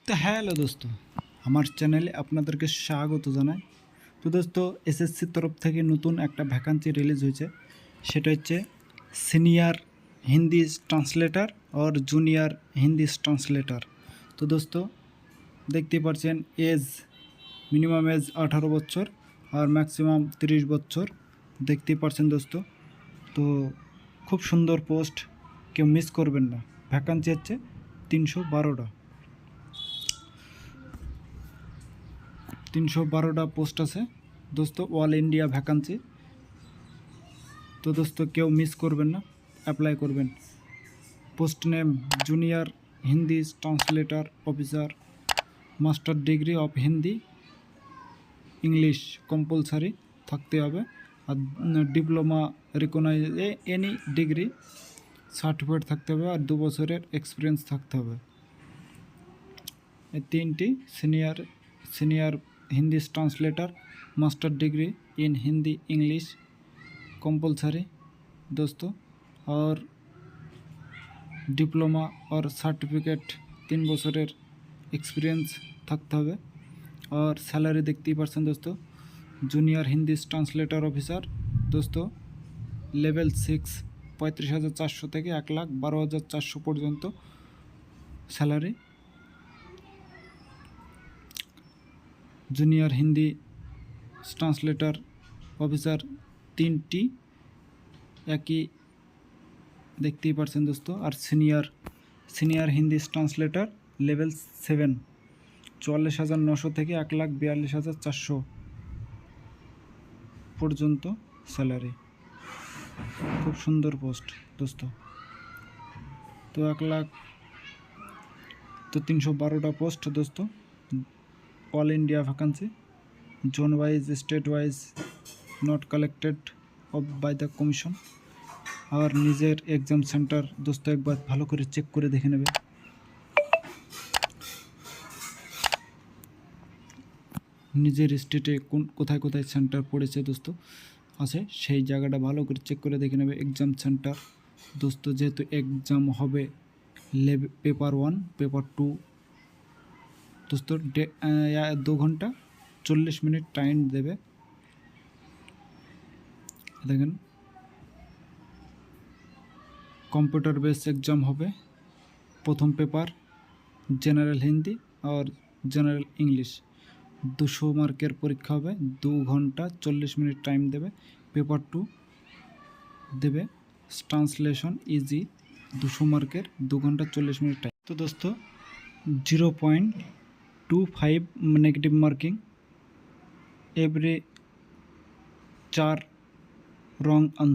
তো হ্যালো দোস্ত, আমার চ্যানেলে আপনাদেরকে স্বাগত জানাই। তো দোস্ত, এসএসসির তরফ থেকে নতুন একটা ভ্যাকান্সি রিলিজ হয়েছে। সেটা হচ্ছে সিনিয়র হিন্দি ট্রান্সলেটর আর জুনিয়র হিন্দি ট্রান্সলেটর। তো দোস্ত, দেখতে পাচ্ছেন এজ মিনিমাম এজ 18 বছর আর ম্যাক্সিমাম 30 বছর দেখতে পাচ্ছেন দোস্ত। তো খুব সুন্দর পোস্ট, কেউ মিস করবেন না। ভ্যাকান্সি হচ্ছে 312টা পোস্ট আছে দোস্ত, অল ইন্ডিয়া ভ্যাকান্সি। তো দোস্ত, কেউ মিস করবেন না, অ্যাপ্লাই করবেন। Post name junior Hindi translator officer, master degree of Hindi English compulsory থাকতে হবে, আর diploma recognise any degree certificate থাকতে হবে, আর 2 বছরের এক্সপিরিয়েন্স থাকতে হবে। এই তিনটি senior Hindi translator, master degree in Hindi English compulsory दोस्तों, और डिप्लोमा और सार्टिफिकेट 3 বছরের एक्सपिरियेंस থাকতে হবে। और सैलारि देखते ही पाচ্ছেন दोस्तों, जूनियर हिंदी ट्रांसलेटर ऑफिसर दोस्तों लेवल 6 35,400 থেকে 1,12,400 পর্যন্ত salary. Junior Hindi translator officer তিনটি একই দেখতেই পাচ্ছেন দোস্ত। আর সিনিয়র হিন্দি ট্রান্সলেটর লেভেল 7 44,900 থেকে 1,42,400 পর্যন্ত স্যালারি। খুব সুন্দর পোস্ট দোস্ত। তো 312টা পোস্ট दोस्तों, all India vacancy, zone wise state wise not collected by the commission. और निजेर एग्जाम सेंटर दोस्तों एक बार भालो करे चेक करे देखे नेबे। निजेर स्टेटे कोथाय कोथाय सेंटर पड़ेছে दोस्तों আছে, সেই জায়গাটা ভালো করে চেক করে দেখে নেবে। एग्जाम सेंटर दोस्तों जेहेतु एग्जाम হবে पेपर 1 पेपर 2 दोस्तों 2 घंटा 40 मिनट टाइम देवे। देखें कम्पिউটার बेस एग्जाम হবে। प्रथम पेपर जनरल हिंदी और जनरल इंग्लिश 200 मार्कर परीक्षा হবে। 2 घंटा 40 मिनट टाइम देवे। पेपर 2 देवे ट्रांसलेशन इजी 200 मार्कर 2 घंटा 40 मिनट टाइम। तो दोस्तों 0.25 negative marking every 4 wrong answer.